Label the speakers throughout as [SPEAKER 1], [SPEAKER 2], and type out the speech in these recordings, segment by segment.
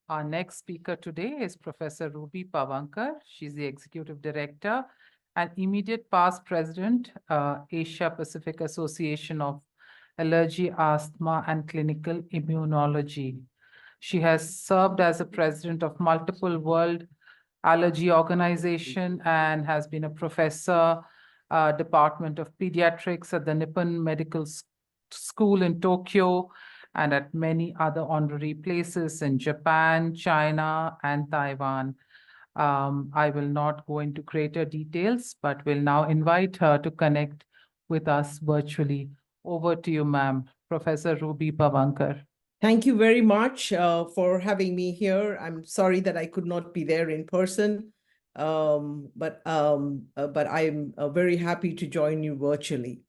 [SPEAKER 1] Our next speaker today is Professor Ruby Pawankar. She's the Executive Director and immediate past President, Asia Pacific Association of Allergy, Asthma, and Clinical Immunology. She has served as a president of multiple World Allergy Organization and has been a professor, Department of Pediatrics at the Nippon Medical School in Tokyo, and at many other honorary places in Japan, China, and Taiwan. I will not go into greater details, but will now invite her to connect with us virtually. Over to you, ma'am. Professor Ruby Pawankar.
[SPEAKER 2] Thank you very much for having me here. I'm sorry that I could not be there in person, but I'm very happy to join you virtually.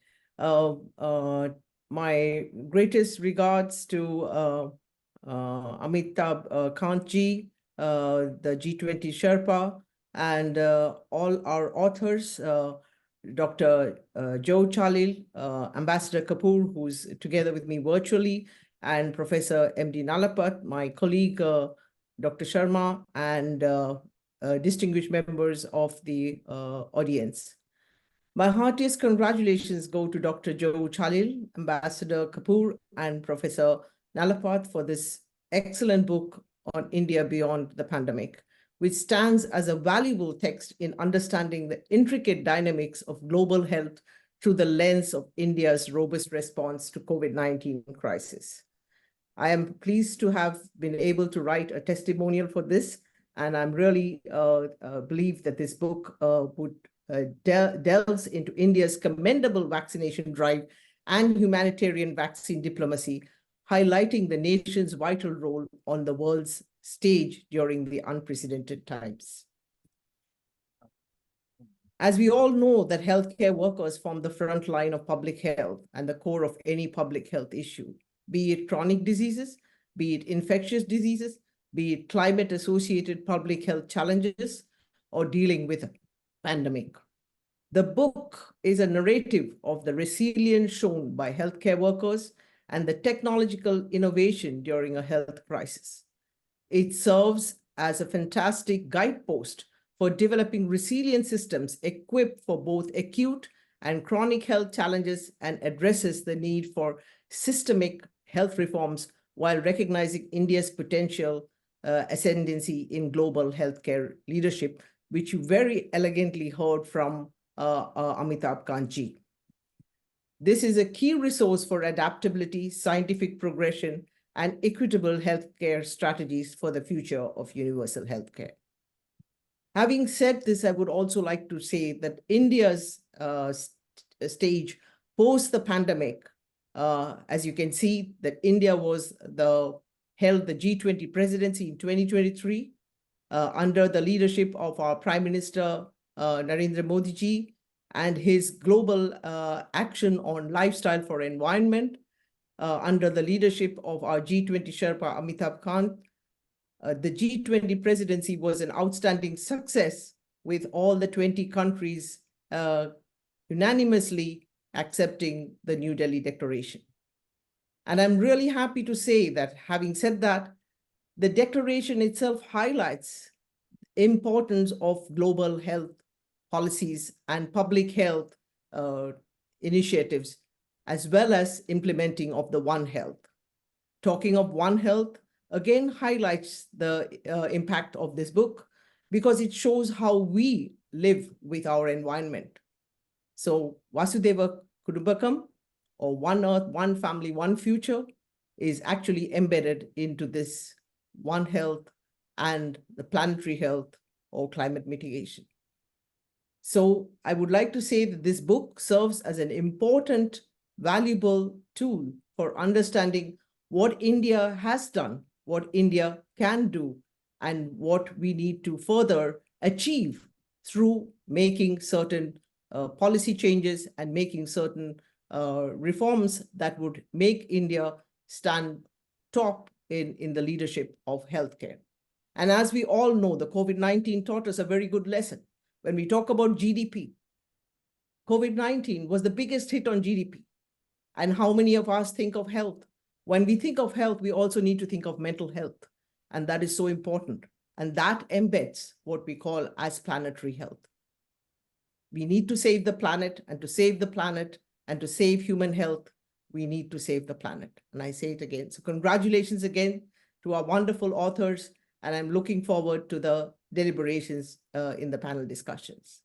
[SPEAKER 2] My greatest regards to Amitabh Kantji, the G20 Sherpa, and all our authors, Dr. Joe Chalil, Ambassador Kapoor, who's together with me virtually, and Professor M.D. Nalapat, my colleague, Dr. Sharma, and distinguished members of the audience. My heartiest congratulations go to Dr. Joe Chalil, Ambassador Kapoor, and Professor Nalapat for this excellent book on India Beyond the Pandemic, which stands as a valuable text in understanding the intricate dynamics of global health through the lens of India's robust response to COVID-19 crisis. I am pleased to have been able to write a testimonial for this, and I'm really believe that this book would delves into India's commendable vaccination drive and humanitarian vaccine diplomacy, highlighting the nation's vital role on the world's stage during the unprecedented times. As we all know that healthcare workers form the front line of public health and the core of any public health issue, be it chronic diseases, be it infectious diseases, be it climate-associated public health challenges, or dealing with a pandemic. The book is a narrative of the resilience shown by healthcare workers and the technological innovation during a health crisis. It serves as a fantastic guidepost for developing resilient systems equipped for both acute and chronic health challenges and addresses the need for systemic health reforms while recognizing India's potential ascendancy in global healthcare leadership, which you very elegantly heard from Amitabh Kantji. This is a key resource for adaptability, scientific progression, and equitable healthcare strategies for the future of universal healthcare. Having said this, I would also like to say that India's stage post the pandemic, as you can see, that India held the G20 presidency in 2023 under the leadership of our Prime Minister Narendra Modi ji and his global action on lifestyle for environment under the leadership of our G20 Sherpa Amitabh Kant. The G20 presidency was an outstanding success with all the 20 countries unanimously accepting the New Delhi Declaration. And I'm really happy to say that, having said that, the declaration itself highlights the importance of global health policies and public health initiatives, as well as implementing of the One Health. Talking of One Health, again highlights the impact of this book because it shows how we live with our environment. So Vasudeva Kudumbakam, or One Earth, One Family, One Future, is actually embedded into this One Health and the planetary health or climate mitigation. So I would like to say that this book serves as an important, valuable tool for understanding what India has done, what India can do, and what we need to further achieve through making certain policy changes and making certain reforms that would make India stand top in the leadership of healthcare. And as we all know, the COVID-19 taught us a very good lesson. When we talk about GDP, COVID-19 was the biggest hit on GDP. And how many of us think of health? When we think of health, we also need to think of mental health. And that is so important. And that embeds what we call as planetary health. We need to save the planet, and to save the planet and to save human health, we need to save the planet. And I say it again. So congratulations again to our wonderful authors, and I'm looking forward to the deliberations in the panel discussions.